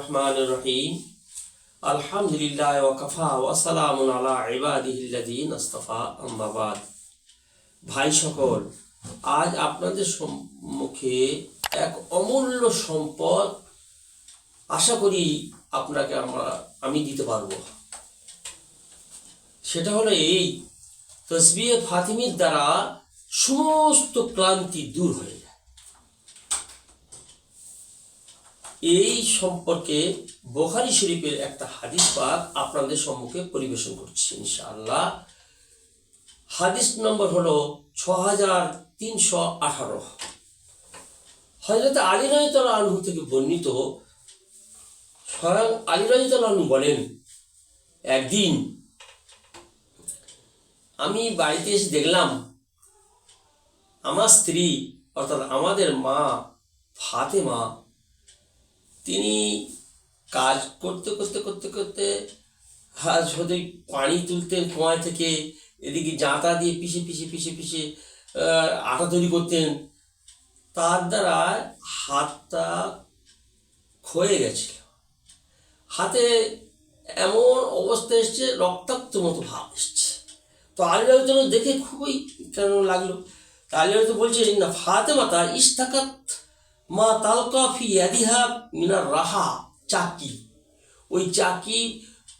রহমানির রহিম। আলহামদুলিল্লাহ ওয়া কাফা ওয়া সালামুন আলা ইবাদিহিল্লাযীনা ইসতাফা, আম্মা বাদ। ভাই সকল, আজ আপনাদের সম্মুখে এক অমূল্য সম্পদ আশা করি আপনাকে আমি দিতে পারবো। সেটা হলো এই তসবিহে ফাতিমির দ্বারা সমস্ত ক্লান্তি দূর হয়ে যায়। এই সম্পর্কে বুখারী শরীফের একটা হাদিস পাক আপনাদের সম্মুখে পরিবেশন করছি ইনশাআল্লাহ। হাদিস নম্বর হলো 6318। হযরত আলী রাদিয়াল্লাহু আনহু থেকে বর্ণিত, স্বয়ং আলী রাদিয়াল্লাহু আনহু বলেন, একদিন আমি বাড়িতে এসে দেখলাম আমার স্ত্রী অর্থাৎ আমাদের মা ফাতেমা, তিনি কাজ করতে করতে করতে করতে শুধু পানি তুলতেন কুয়া থেকে, এদিকে জাঁতা দিয়ে পিষে পিষে পিষে পিষে আটা তৈরি করতেন। তার দ্বারা হাতটা ক্ষয়ে গেছিল, হাতে এমন অবস্থা এসছে, রক্তাক্ত মতো ভাব এসছে। তো আলীর জন্য দেখে খুবই কেন লাগলো। আলীর তো বলছে না, ফাতেমা তার ইস্তাকাত মা তালকা ফি ইয়াদিহা মিনার রাহা, চাকি, ওই চাকি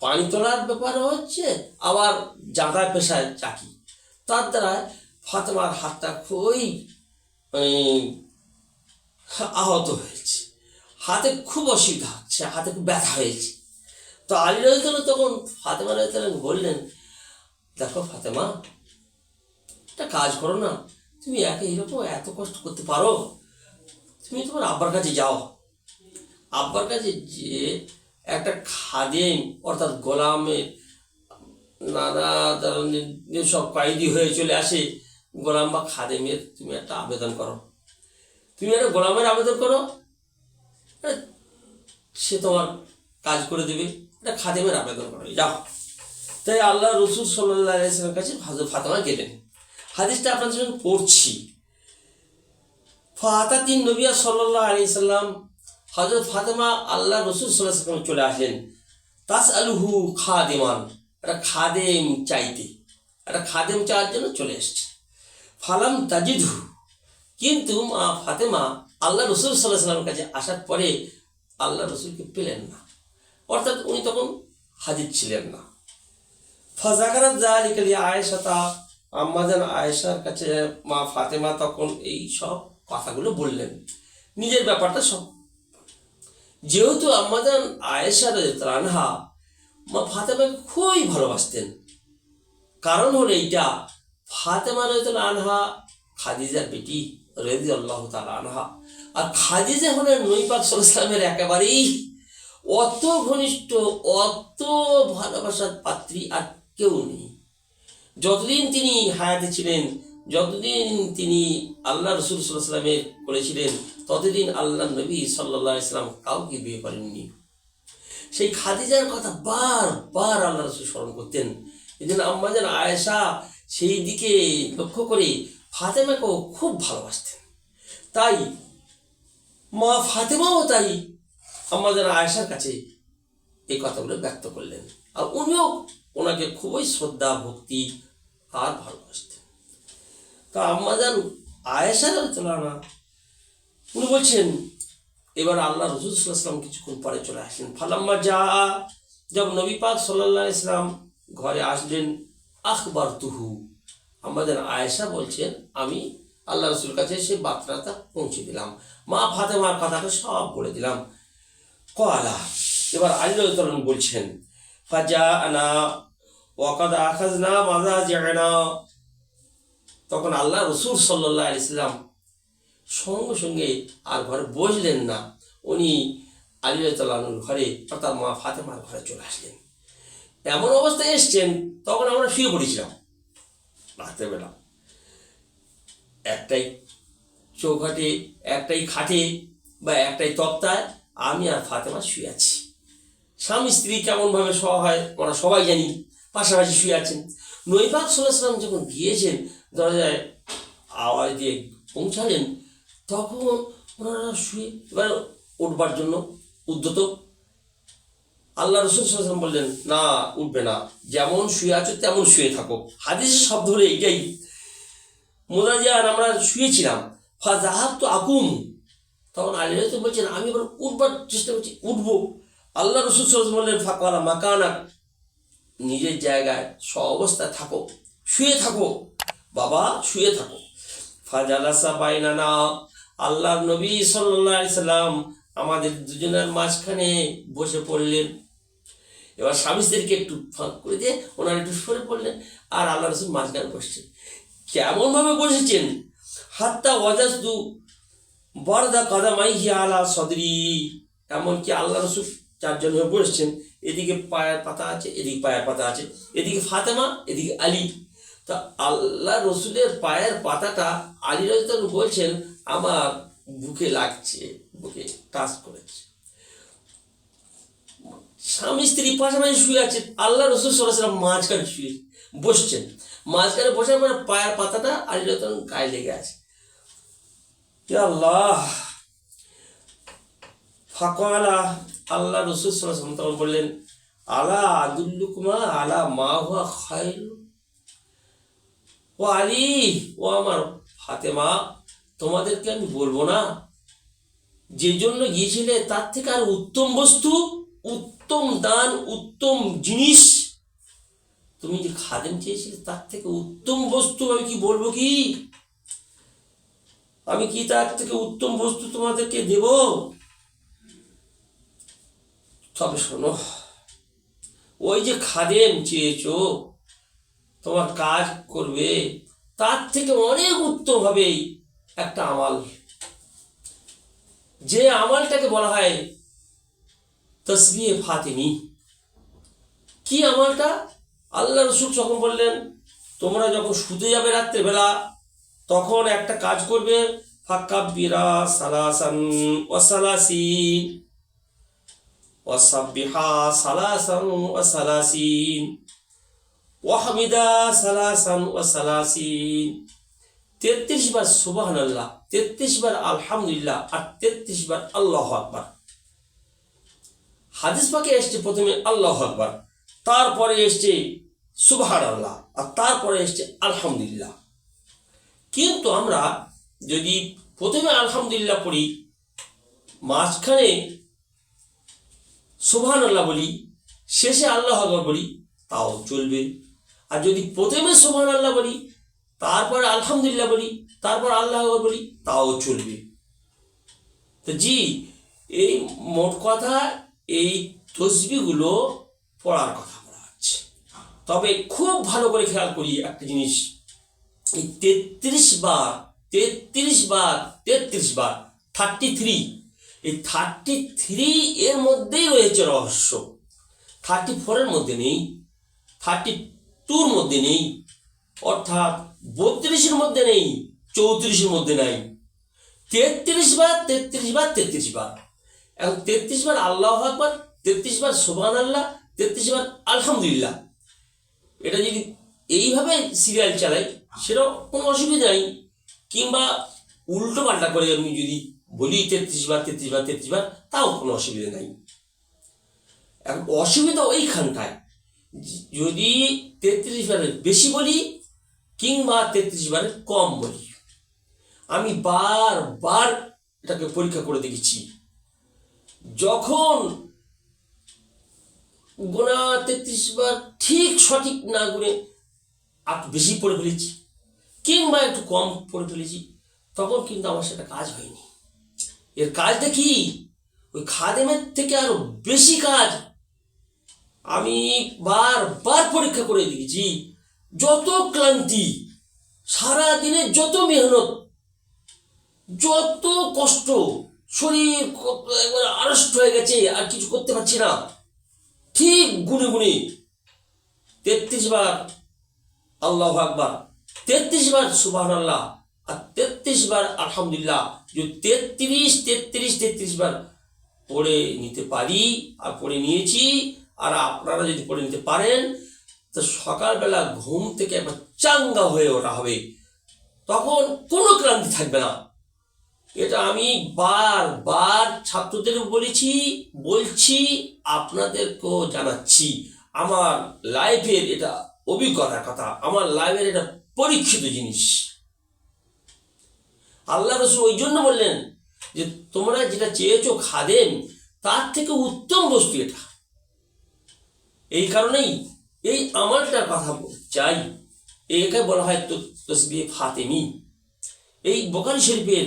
পানি তোলার ব্যাপারে হচ্ছে, আবার জাঁতায় পেশায় চাকি। তার দ্বারা ফাতেমার হাতটা খুবই আহত হয়েছে, হাতে খুব অসুবিধা হচ্ছে, হাতে খুব ব্যথা হয়েছে। তো আলী রাদিয়াল্লাহু তখন ফাতেমা রাদিয়াল্লাহু বললেন, দেখো ফাতেমা, একটা কাজ করো না, তুমি এরকম এত কষ্ট করতে পারো, তুমি তোমার আব্বার কাছে যাও। আব্বার কাছে যে একটা খাদেম অর্থাৎ গোলামের নানা ধরনের সব কয়েদি হয়ে চলে আসে, গোলাম বা খাদেমের তুমি একটা আবেদন করো। তুমি একটা গোলামের আবেদন করো, সে তোমার কাজ করে দেবে। একটা খাদেমের আবেদন করো, যাও। তাই আল্লাহ রসুল সাল্লাল্লাহু আলাইহি ওয়াসাল্লামের কাছে হযরত ফাতেমা গেলেন। হাদিসটা আপনাদের জন্য পড়ছি। ফাতাতিন নবী সাল্লাল্লাহু আলাইহি ওয়াসাল্লাম, হযরত ফাতেমা আল্লাহ রসুল সাল্লাল্লাহু আলাইহি ওয়াসাল্লাম চলে আসলেন। তাসআলুহু খাদিমান, একটা খাদেম চাইতে, একটা খাদেম চাওয়ার জন্য চলে এসছে। ফালাম তাজিদহু, কিন্তু মা ফাতেমা আল্লাহ রসুল সাল্লাল্লাহু আলাইহি ওয়াসাল্লামের কাছে আসার পরে আল্লাহ রসুলকে পেলেন না, অর্থাৎ উনি তখন হাজির ছিলেন না। ফাযাকারাত যালিকা লি আয়েশা, আম্মাজান আয়েশার কাছে মা ফাতেমা তখন এই সব কথাগুলো বললেন, নিজের ব্যাপারটা সব। যেহেতু আম্মাজান আয়েশা রাদিয়াল্লাহু আনহা মা ফাতেমাকে খুবই ভালোবাসতেন, কারণ হলো এইটা, ফাতেমা রাদিয়াল্লাহু আনহা খাদিজার বেটি রাদিয়াল্লাহু তাআলা আনহা, আর খাদিজা হলেন নবী পাক সাল্লাল্লাহু আলাইহি ওয়াসাল্লামের একেবারেই অত ঘনিষ্ঠ, অত ভালোবাসার পাত্রী আর কেউ নেই। যতদিন তিনি হায়াতে ছিলেন, যতদিন তিনি আল্লাহ রসুল সাল্লাল্লাহু আলাইহি ওয়াসাল্লামের করেছিলেন, ততদিন আল্লাহ নবী সাল্লাল্লাহু আলাইহি ওয়াসাল্লাম কাউকে বিয়ে করেননি। সেই খাদিজার কথা বারবার আল্লাহ রসুল স্মরণ করতেন। এই জন্য আম্মাজান আয়েশা সেই দিকে লক্ষ্য করে ফাতেমাকেও খুব ভালোবাসতেন। তাই মা ফাতেমাও তাই আম্মাজান আয়েশার কাছে এই কথাগুলো ব্যক্ত করলেন, আর উনিও ওনাকে খুবই শ্রদ্ধা ভক্তি আর ভালোবাসতেন। তা আম্মাজান আয়েশা রাদিয়াল্লাহু আনহা উনি বলছেন, এবার আল্লাহ রাসূল সাল্লাল্লাহু আলাইহি ওয়াসাল্লাম কিছুক্ষণ পরে চলে আসলেন। ফালাম্মা যা, যখন নবী পাক সাল্লাল্লাহু আলাইহি ওয়াসাল্লাম ঘরে আসলেন, আখবারতুহু, আম্মাজান আয়েশা বলছেন, আমি আল্লাহ রাসূলের কাছে সেই বার্তাটা পৌঁছে দিলাম, মা ফাতেমার কথাটা সব বলে দিলাম। কলা, এবার আলী রাদিয়াল্লাহু আনহু বলছেন, ফাজাআনা ওয়া কাদ আখাযনা মাযাজি'না, তখন আল্লাহ রাসূল সাল্লাল্লাহু আলাইহি ওয়াসাল্লাম সঙ্গে সঙ্গে আর ঘরে বসলেন না, উনি আলী রাদিয়াল্লাহু আনহুর ঘরে অর্থাৎ মা ফাতেমার ঘরে চলে আসলেন। এমন অবস্থায় এসছেন, তখন আমরা শুয়ে পড়েছিলাম রাত্রেবেলা, একটাই চৌখাটে, একটাই খাটে বা একটাই তক্তায় আমি আর ফাতেমা শুয়ে আছি। স্বামী স্ত্রী কেমনভাবে শোয়া হয় আমরা সবাই জানি, পাশাপাশি শুয়ে আছেন। নবী পাক সাল্লাল্লাহু আলাইহি ওয়াসাল্লাম যখন গিয়েছেন, দরজায় আওয়াজ দিয়ে পৌঁছালেন, তখন ওনারা শুয়ে এবার উঠবার জন্য উদ্যত, আল্লাহ রসুল সাল্লাল্লাহু আলাইহি ওয়াসাল্লাম বললেন, না, উঠবে না, যেমন শুয়ে আছো তেমন শুয়ে থাকো। হাদিসের শব্দ হলো এইটাই, মোদাজিয়ান আমরা শুয়েছিলাম, ফাযাহাবতু আকুম, তখন আলী রাদিয়াল্লাহু বলছেন আমি এবার উঠবার চেষ্টা করছি, উঠবো। আল্লাহ রসুল সাল্লাল্লাহু আলাইহি ওয়াসাল্লাম বললেন, ফাকালা মাকানাক, নিজের জায়গায় অবস্থায় থাকো, শুয়ে থাকো বাবা, শুয়ে থাকো। ফাজালাসা বাইনানা, আল্লাহর নবী সাল্লাল্লাহু আলাইহি সাল্লাম আমাদের দুজনের মাঝখানে বসে পড়লেন। এবার স্বামী স্ত্রীকে একটু ফাঁক করে দিয়ে ওনারা একটু সরে পড়লেন, আর আল্লাহ রসুল মাঝখানে বসছেন। কেমন ভাবে বসেছেন, হাত্তা ওয়াজাজতু বারদা কাদামাইহি আলা সদরি, এমনকি আল্লাহ রসুল চারজন হয়ে বসছেন, এদিকে পায়ের পাতা আছে, এদিকে পায়ের পাতা আছে, এদিকে ফাতেমা, এদিকে আলী। তা আল্লাহ রসুলের পায়ের পাতাটা আলী রাদিয়াল্লাহু বলছেন আমার বুকে লাগছে, বুকে টাচ করেছে। স্বামী স্ত্রী পাশাপাশি শুয়ে আছে, আল্লাহ রসুল সাল্লাল্লাহু আলাইহি ওয়াসাল্লাম মাঝখানে শুয়ে বসছেন, মাঝখানে বসার পরে পায়ের পাতাটা আলী রাদিয়াল্লাহু গায়ে লেগে আছে। ইয়া আল্লাহ, ফাকালা, আল্লাহ রসুল সাল্লাল্লাহু আলাইহি ওয়াসাল্লাম তখন বললেন, আলা আদুল্লুকুমা আলা মা হুয়া খায়র, ও আলী, ও আমার ফাতেমা, তোমাদেরকে আমি বলবো না যে জন্য গিয়েছিলে তার থেকে আর উত্তম বস্তু, উত্তম দান, উত্তম জিনিস, তুমি যে খাদেম চেয়েছিলে তার থেকে উত্তম বস্তু আমি কি বলবো, কি আমি কি তার থেকে উত্তম বস্তু তোমাদেরকে দেব? তবে শোনো, ওই যে খাদেম চেয়েছো, তোমার কাজ করবে, তার থেকে অনেক উত্তম হবে একটা আমাল, যে আমালটাকে বলা হয় তসবিহে ফাতিমি। কি আমালটা? আল্লাহ রসুল যখন বললেন তোমরা যখন শুতে যাবে রাত্রেবেলা, তখন একটা কাজ করবে, ফাকাব্বিরা সালাসান ওয়া সালাসিন ওয়াসাব্বিহা সালাসান ওয়া সালাসিন ওয়াহমিদা সালাসান ওয়া সালাসিন, 33 বার সুবহানাল্লাহ, 33 বার আলহামদুলিল্লাহ, আর 33 বার আল্লাহু আকবার। হাদিস পাকে এসছে প্রথমে আল্লাহু আকবার, তারপরে এসছে সুবহানাল্লাহ, আর তারপরে এসছে আলহামদুলিল্লাহ। কিন্তু আমরা যদি প্রথমে আলহামদুলিল্লাহ পড়ি, মাঝখানে সুবহানাল্লাহ বলি, শেষে আল্লাহু আকবার বলি, তাও চলবে। আর যদি প্রথমে সুবহানাল্লাহ বলি, তারপর আলহামদুলিল্লাহ বলি, তারপর আল্লাহু আকবার বলি, তাও চলবে। তো জি, এই মোট কথা এই তসবিহগুলো পড়ার কথা বলা হচ্ছে। তবে খুব ভালো করে খেয়াল করি একটা জিনিস, এই 33 বার 33 বার 33 বার 33, এই 33 এর মধ্যেই রয়েছে রহস্য। 34 এর মধ্যে নেই, 32 এর মধ্যে নেই, অর্থাৎ 32 এর মধ্যে নেই, 34 এর মধ্যে নাই। 33 বার 33 বার 33 বার, এখন 33 বার আল্লাহু আকবার, 33 বার সুবহানাল্লাহ, 33 বার আলহামদুলিল্লাহ। এটা যদি এইভাবে সিরিয়াল চালাই সেটাও কোনো অসুবিধা নাই, কিংবা উল্টো পাল্টা করে আমি যদি বলি 33 বার 33 বার 33 বার, তাও কোনো অসুবিধা নাই। এখন অসুবিধা ওইখানটায়, যদি 33 বারের বেশি বলি কিংবা 33 বারের কম বলি। আমি বারবার এটাকে পরীক্ষা করে দেখেছি, যখন গোনা 33 বার ঠিক সঠিক না গুনে একটু বেশি পড়ে ফেলেছি কিংবা একটু কম পড়ে ফেলেছি, তখন কিন্তু আমার সেটা কাজ হয়নি। এর কাজটা কি? ওই খাদেমের থেকে আরো বেশি কাজ আমি বারবার পরীক্ষা করে দেখেছি। যত ক্লান্তি, সারা দিনে যত মেহনত, যত কষ্ট, শরীর একবার আড়ষ্ট হয়ে গেছে, আর কিছু করতে পারছি না, ঠিক গুনে গুনে 33 বার আল্লাহু আকবার, 33 বার সুবহানাল্লাহ, আর 33 বার আলহামদুলিল্লাহ, যদি 33 বার পড়ে নিতে পারি, আর পড়ে নিয়েছি, আর আপনারা যদি পড়ে নিতে পারেন, তো সকালবেলা ঘুম থেকে একবার চাঙ্গা হয়ে ওঠা হবে, তখন কোনো ক্লান্তি থাকবে না। এটা আমি বারবার ছাত্রদের বলছি, আপনাদেরকেও জানাচ্ছি। আমার লাইফের এটা অভিজ্ঞতার কথা, আমার লাইফের এটা পরীক্ষিত জিনিস। আল্লাহ রসুল ওই জন্য বললেন যে তোমরা যেটা চেয়েছো খাদেম, তার থেকে উত্তম বস্তু এটা। এই কারণেই এই আমলটার কথা চাই। একে বলা হয় তসবিহ ফাতেমি। এই বুখারী শরীফের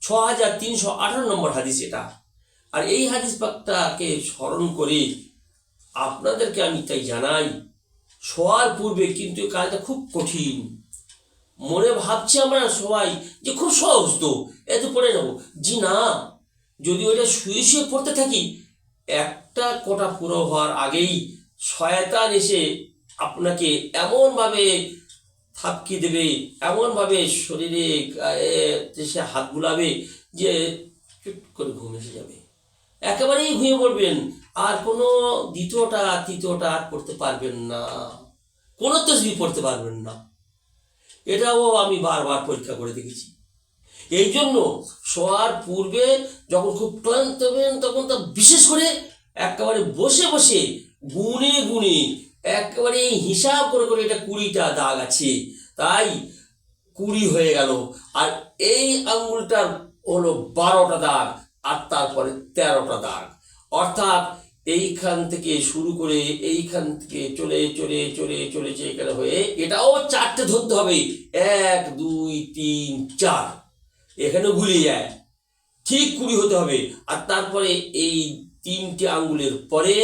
6318 নম্বর হাদিস এটা। আর এই হাদিস পাকটাকে স্মরণ করে আপনাদেরকে আমি তাই জানাই, শোয়ার পূর্বে কিন্তু কাজটা খুব কঠিন। মনে ভাবছি আমরা সবাই যে খুব সহজ, তো এত পড়ে নেবো। জি না, যদি ওইটা শুয়ে শুয়ে পড়তে থাকি, একটা কোটা পুরো হওয়ার আগেই শয়তান এসে আপনাকে এমনভাবে থাপকি দেবে, এমনভাবে শরীরে সে হাত বুলাবে যে চুট করে ঘুম এসে যাবে, একেবারেই ঘুমিয়ে পড়বেন। আর কোনো দ্বিতীয়টা তৃতীয়টা আর পড়তে পারবেন না, কোনো তসবিহ পড়তে পারবেন না। এটাও আমি বারবার পরীক্ষা করে দেখেছি। এই জন্য শোয়ার পূর্বে যখন খুব ক্লান্ত হবেন, তখন তো বিশেষ করে একেবারে বসে বসে গুনে গুনে একেবারে হিসাব করে করে, এটা 20টা দাগ আছে, তাই 20 হয়ে গেল। আর এই আঙ্গুলটার হলো 12টা দাগ, আর তারপরে 13টা দাগ। অর্থাৎ এইখান থেকে শুরু করে এইখান থেকে চলে চলে চলে চলেছে এখানে হয়ে, এটাও 4টে ধরতে হবে, 1 2 3 4, এখানে গুলিয়ে যায়, ঠিক 20 হতে হবে। আর তারপরে এই 3টে আঙ্গুলের পরে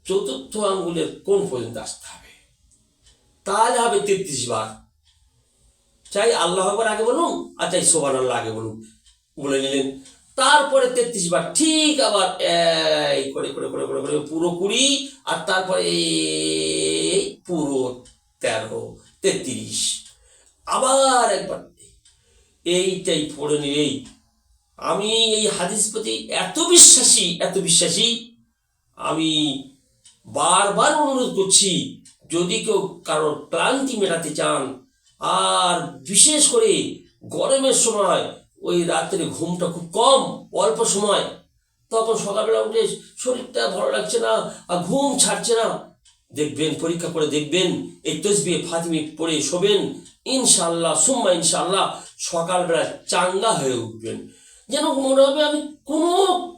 4র্থ আঙ্গুলের কোণ পর্যন্ত আসতে হবে, তাহলে হবে 33 বার। চাই আল্লাহু আকবার আগে বলুন, আর চাই সুবহানাল্লাহ আগে বলুন, বলে নিলেন। তারপরে 33 বার ঠিক আবার এই করে করে করে করে করে পুরো 20, আর তারপরে এই পুরো 13 33, আবার একবার এইটাই পড়ে নিলেই। আমি এই হাদিস প্রতি এত বিশ্বাসী, আমি বারবার অনুরোধ করছি, যদি কেউ কারোর ক্লান্তি মেটাতে চান, আর বিশেষ করে গরমের সময় ওই রাত্রে ঘুমটা খুব কম, অল্প সময়, তখন সকালবেলা উঠে শরীরটা ভালো লাগছে না আর ঘুম ছাড়ছে না, দেখবেন, পরীক্ষা করে দেখবেন, এই তসবিহ ফাতিমি পড়ে শোবেন, ইনশাআল্লাহ সুম্মা ইনশাআল্লাহ সকালবেলা চাঙ্গা হয়ে উঠবেন। যেন মনে হবে আমি কোনো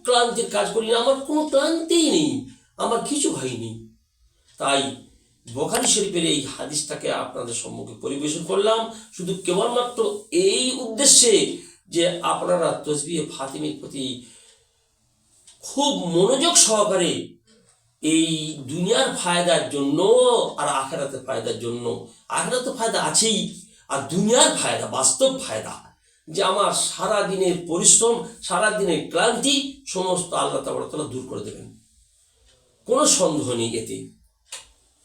ক্লান্তির কাজ করি না, আমার কোনো ক্লান্তিই নেই, আমার কিছু হয়নি। তাই বুখারী শরীফের এই হাদিসটাকে আপনাদের সম্মুখে পরিবেশন করলাম, শুধু কেবলমাত্র এই উদ্দেশ্যে যে আপনারা তসবিহ ফাতিমির প্রতি খুব মনোযোগ সহকারে, এই দুনিয়ার ফায়দার জন্য আর আখিরাতের ফায়দার জন্য। আখিরাতের ফায়দা আছেই, আর দুনিয়ার ফায়দা, বাস্তব ফায়দা, যে আমার সারা দিনের পরিশ্রম, সারা দিনের ক্লান্তি সমস্ত আল্লাহ তাআলা দূর করে দেবেন, কোনো সন্দেহ নেই এতে।